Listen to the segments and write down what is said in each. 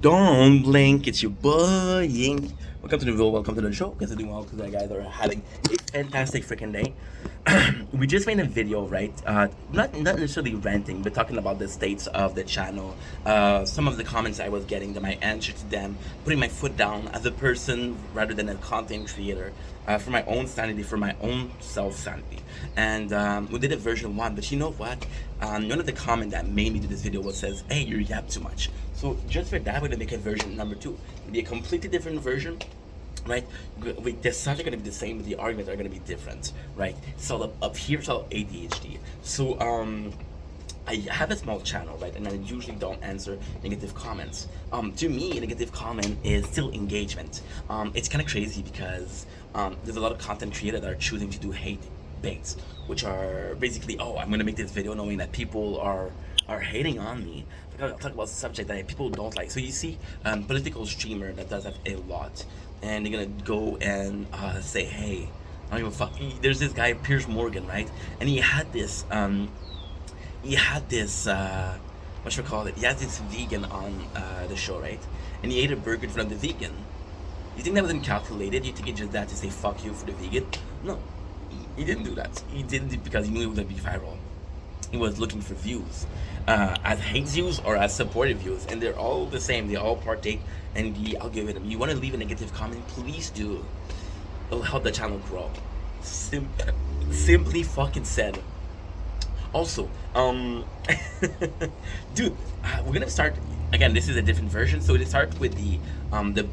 Don't blink, it's your boy Yink. Welcome to the video, welcome to the show. Guys are doing well because you guys are having a fantastic freaking day. We just made a video, right? Not necessarily ranting, but talking about the states of the channel. Some of the comments I was getting, my answer to them, putting my foot down as a person rather than a content creator, for my own sanity, for my own self sanity. And we did a version 1, but you know what? One of the comments that made me do this video was says, "Hey, you yap too much." So just for that, we're gonna make a version number 2. It'll be a completely different version, right? The sounds are gonna be the same, but the arguments are gonna be different, right? So up here, it's all ADHD. So I have a small channel, right, and I usually don't answer negative comments. To me, a negative comment is still engagement. It's kind of crazy because there's a lot of content creators that are choosing to do hate baits, which are basically, oh, I'm gonna make this video knowing that people are hating on me. I'll talk about subject that people don't like. So you see, political streamer that does that a lot, and they're gonna go and say, hey, I don't give a fuck. There's this guy Piers Morgan, right, and he had this what should we call it? He has this vegan on the show, right? And he ate a burger in front of the vegan. You think that wasn't calculated? You think he did that to say fuck you for the vegan? No, he didn't do that. He did it because he knew it was gonna be viral. He was looking for views, as hate views or as supportive views, and they're all the same. They all partake in the algorithm. You want to leave a negative comment? Please do. It'll help the channel grow. Simply fucking said. Also, dude, we're gonna start again. This is a different version, so we start with the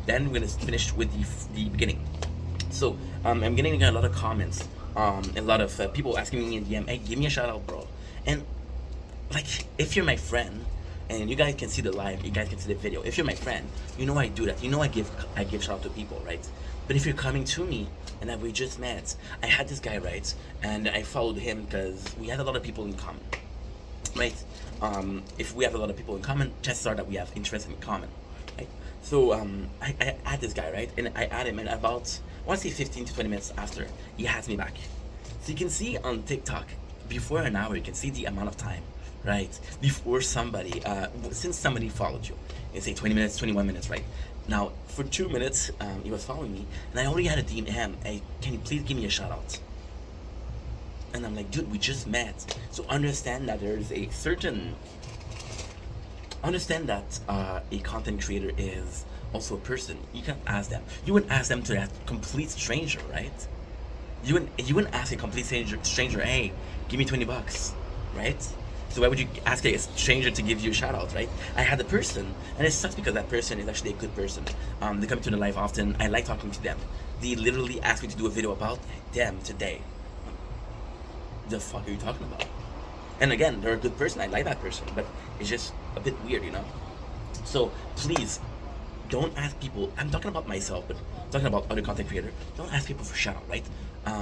then we're gonna finish with the beginning. So I'm getting a lot of comments, a lot of people asking me in DM, hey, give me a shout out, bro. And like, if you're my friend, and you guys can see the live, you guys can see the video. If you're my friend, you know I do that. You know I give shout out to people, right? But if you're coming to me and that we just met, I had this guy, right, and I followed him because we had a lot of people in common, right? If we have a lot of people in common, chances are that we have interests in common, right? So I had this guy, right, and I added him, and about, I want to say 15 to 20 minutes after, he has me back. So you can see on TikTok, before an hour, you can see the amount of time, right, before somebody, since somebody followed you, it's say 20 minutes, 21 minutes, right? Now, for 2 minutes, he was following me, and I already had a DM him, hey, can you please give me a shout out? And I'm like, dude, we just met. So understand that there's a certain, understand that a content creator is also a person. You can't ask them. You wouldn't ask them to that complete stranger, right? You wouldn't ask a complete stranger, hey, give me $20, right? So why would you ask a stranger to give you a shout out, right? I had a person, and it sucks because that person is actually a good person. They come to the live often. I like talking to them. They literally asked me to do a video about them today. The fuck are you talking about? And again, they're a good person. I like that person, but it's just a bit weird, you know? So please, don't ask people. I'm talking about myself, but I'm talking about other content creators. Don't ask people for shout out, right?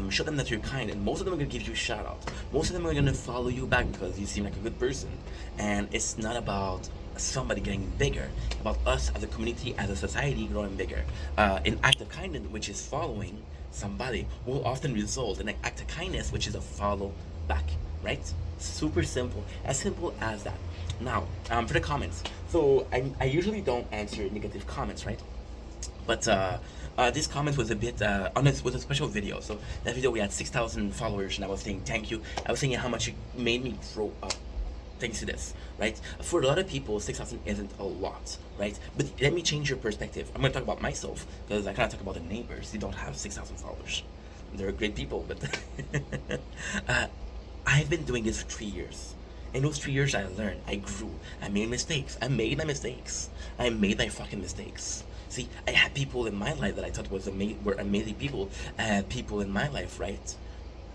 Show them that you're kind, and most of them are gonna give you a shout out. Most of them are gonna follow you back because you seem like a good person. And it's not about somebody getting bigger, about us as a community, as a society growing bigger. An act of kindness, which is following somebody, will often result in an act of kindness, which is a follow back, right? Super simple, as simple as that. Now, for the comments. So I usually don't answer negative comments, right? But this comment was a bit was a special video. So that video we had 6,000 followers, and I was saying thank you. I was saying how much it made me grow up. Thanks to this, right? For a lot of people, 6,000 isn't a lot, right? But let me change your perspective. I'm gonna talk about myself because I kind of talk about the neighbors. They don't have 6,000 followers. They're great people, but I've been doing this for 3 years. In those 3 years, I learned, I grew, I made mistakes. I made my mistakes. I made my fucking mistakes. See, I had people in my life that I thought were amazing people. I had people in my life, right,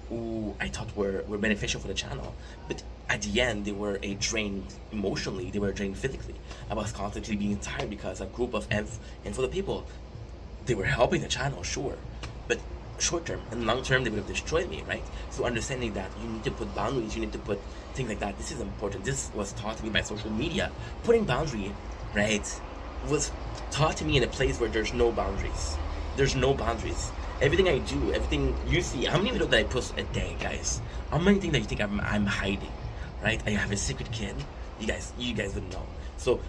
who I thought were beneficial for the channel. But at the end, they were a drain emotionally, they were drained physically. I was constantly being tired because a group of and for the people, they were helping the channel, sure. But short term and long term, they would have destroyed me, right? So understanding that you need to put boundaries, you need to put things like that. This is important. This was taught to me by social media. Putting boundary, right, was taught to me in a place where there's no boundaries. There's no boundaries. Everything I do, everything you see, how many videos that I post a day, guys? How many things that you think I'm hiding, right? I have a secret kid. You guys would know. So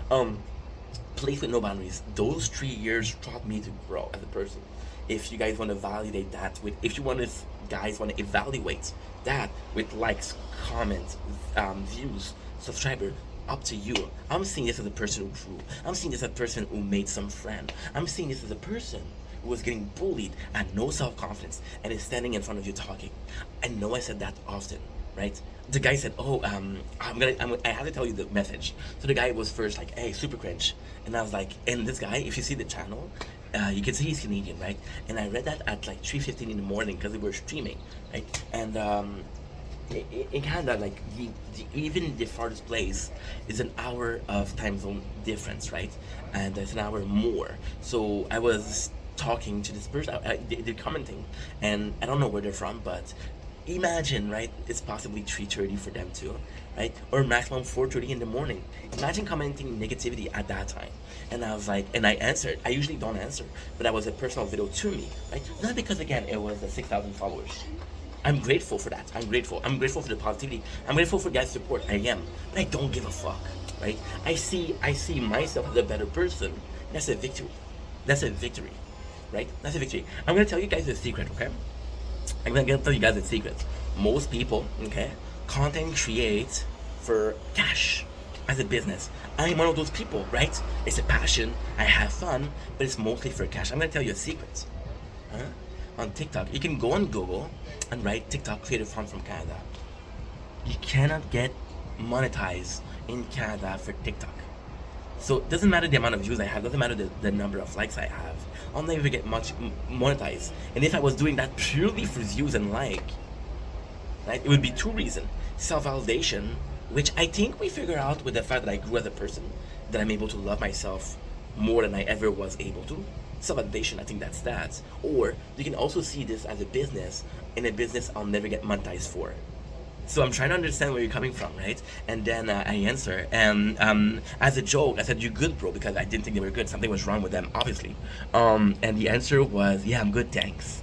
place with no boundaries. Those 3 years taught me to grow as a person. If you guys want to validate that with, if you want to, guys want to evaluate that with likes, comments, views, subscriber, up to you. I'm seeing this as a person who grew. I'm seeing this as a person who made some friend. I'm seeing this as a person who was getting bullied and no self-confidence and is standing in front of you talking. I know I said that often, right? The guy said, "Oh, I have to tell you the message." So the guy was first like, "Hey, super cringe," and I was like, and this guy, if you see the channel, you can see he's Canadian, right? And I read that at like 3:15 in the morning because they were streaming, right? And in Canada, like even the farthest place is an hour of time zone difference, right? And it's an hour more. So I was talking to this person, they're commenting, and I don't know where they're from, but imagine, right? It's possibly 3:30 for them too, right? Or maximum 4:30 in the morning. Imagine commenting negativity at that time. And I was like, and I answered. I usually don't answer, but that was a personal video to me, right? Not because again it was 6,000 followers. I'm grateful for that. I'm grateful. I'm grateful for the positivity. I'm grateful for guys' support. I am, but I don't give a fuck, right? I see myself as a better person. That's a victory. That's a victory, right? That's a victory. I'm gonna tell you guys a secret, okay? I'm gonna tell you guys a secret. Most people, okay, content create for cash as a business. I'm one of those people, right? It's a passion. I have fun, but it's mostly for cash. I'm gonna tell you a secret. Huh? On TikTok, you can go on Google and write TikTok creator fund from Canada. You cannot get monetized in Canada for TikTok. So it doesn't matter the amount of views I have, doesn't matter the number of likes I have. I'll never get much monetized. And if I was doing that purely for views and like, right, it would be two reasons. Self-validation, which I think we figure out with the fact that I grew as a person, that I'm able to love myself more than I ever was able to. Self-validation, I think that's that. Or you can also see this as a business, in a business I'll never get monetized for. So I'm trying to understand where you're coming from, right? And then I answer, and as a joke, I said, "You good, bro?" Because I didn't think they were good. Something was wrong with them, obviously. And the answer was, "Yeah, I'm good, thanks."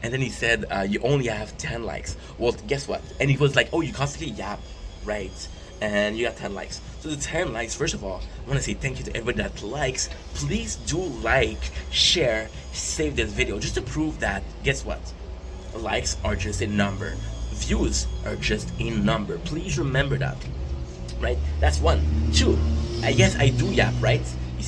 And then he said, "You only have 10 likes." Well, guess what? And he was like, "Oh, you constantly yap, right? And you got 10 likes." So the 10 likes, first of all, I want to say thank you to everybody that likes. Please do like, share, save this video, just to prove that, guess what? Likes are just a number. Views are just a number. Please remember that, right? That's one. Two, yes, I do yap, right?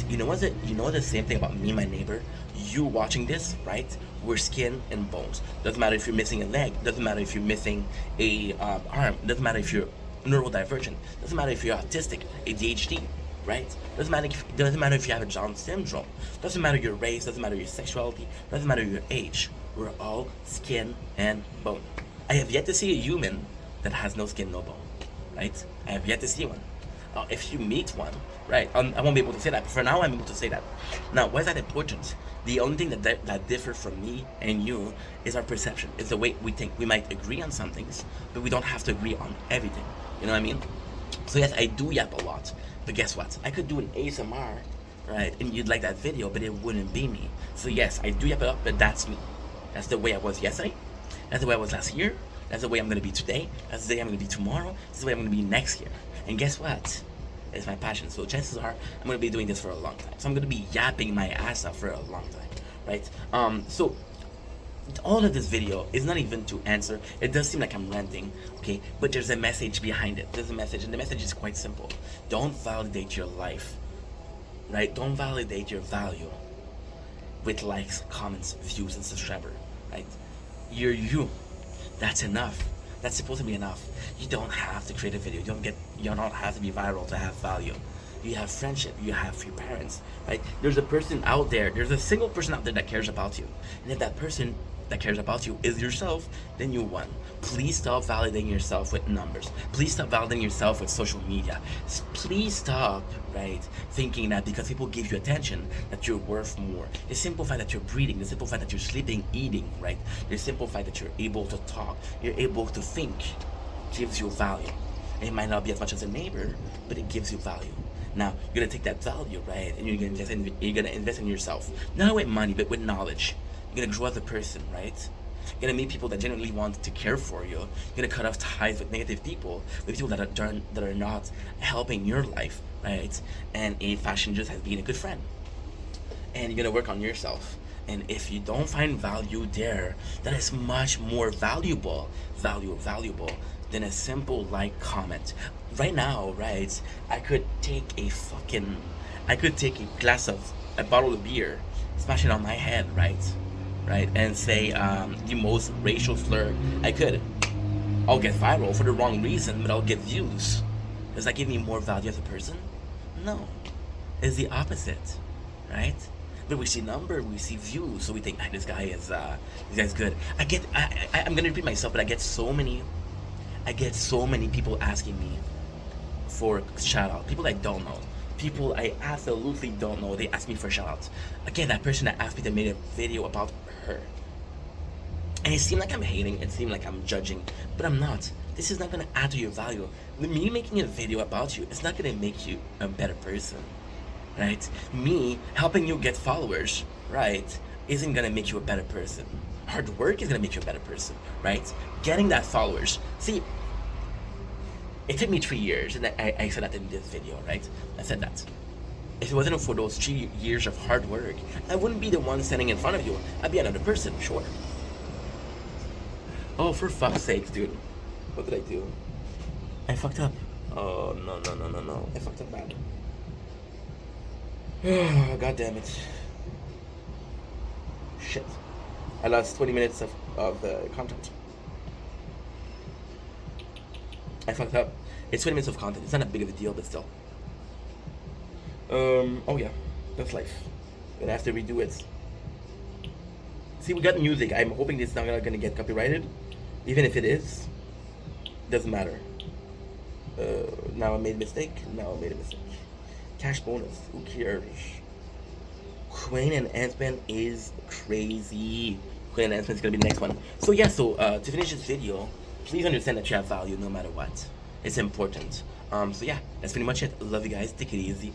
You know the same thing about me and my neighbor? You watching this, right? We're skin and bones. Doesn't matter if you're missing a leg. Doesn't matter if you're missing a arm. Doesn't matter if you're neurodivergent. Doesn't matter if you're autistic, ADHD, right? Doesn't matter if you have a Down syndrome. Doesn't matter your race. Doesn't matter your sexuality. Doesn't matter your age. We're all skin and bone. I have yet to see a human that has no skin, no bone, right? I have yet to see one. If you meet one, right, I won't be able to say that, but for now I'm able to say that. Now, why is that important? The only thing that differs from me and you is our perception. It's the way we think. We might agree on some things, but we don't have to agree on everything. You know what I mean? So yes, I do yap a lot, but guess what? I could do an ASMR, right, and you'd like that video, but it wouldn't be me. So yes, I do yap a lot, but that's me. That's the way I was yesterday. That's the way I was last year. That's the way I'm going to be today. That's the way I'm going to be tomorrow. That's the way I'm going to be next year. And guess what? It's my passion. So chances are I'm going to be doing this for a long time. So I'm going to be yapping my ass off for a long time, right? So all of this video is not even to answer. It does seem like I'm ranting, okay? But there's a message behind it. There's a message, and the message is quite simple. Don't validate your life, right? Don't validate your value with likes, comments, views, and subscribers, right? You're you. That's enough. That's supposed to be enough. You don't have to create a video. You don't have to be viral to have value. You have friendship. You have your parents, right? There's a person out there. There's a single person out there that cares about you. And if that person that cares about you is yourself, then you won. Please stop validating yourself with numbers. Please stop validating yourself with social media. Please stop, right, thinking that because people give you attention that you're worth more. The simple fact that you're breathing, the simple fact that you're sleeping, eating, right, the simple fact that you're able to talk, you're able to think, gives you value. It might not be as much as a neighbor, but it gives you value. Now, you're gonna take that value, right, and you're gonna invest in yourself. Not with money, but with knowledge. You're gonna grow as a person, right? You're gonna meet people that genuinely want to care for you. You're gonna cut off ties with negative people, with people that are not helping your life, right? And a fashion just has been a good friend. And you're gonna work on yourself. And if you don't find value there, that is much more valuable than a simple like comment. Right now, right, I could take a bottle of beer, smash it on my head, right, and say the most racial slur I could. I'll get viral for the wrong reason, but I'll get views. Does that give me more value as a person? No, it's the opposite, right? But we see number, we see views, so we think, this guy's good. I'm gonna repeat myself, but I get so many people asking me for shout out. People I don't know, people I absolutely don't know. They ask me for shout outs. Again, that person that asked me to make a video about her, and it seemed like I'm hating, it seemed like I'm judging, but I'm not. This is not gonna add to your value. Me making a video about you, it's not gonna make you a better person. Right? Me helping you get followers, right, isn't gonna make you a better person. Hard work is gonna make you a better person, right? Getting that followers. See, it took me 3 years, and I said that in this video, right? I said that. If it wasn't for those 3 years of hard work, I wouldn't be the one standing in front of you. I'd be another person, sure. Oh, for fuck's sake, dude. What did I do? I fucked up. Oh, no. I fucked up bad. God damn it. Shit. I lost 20 minutes of content. I fucked up. It's 20 minutes of content. It's not that big of a deal, but still. Oh yeah. That's life. Gonna have to redo it. See, we got music. I'm hoping it's not gonna get copyrighted. Even if it is, doesn't matter. Now I made a mistake. Cash bonus. Who cares? Queen and Ant-Man is crazy. Queen and Ant-Man is gonna be the next one. So yeah, to finish this video, please understand that you have value no matter what. It's important. So yeah, that's pretty much it. Love you guys. Take it easy.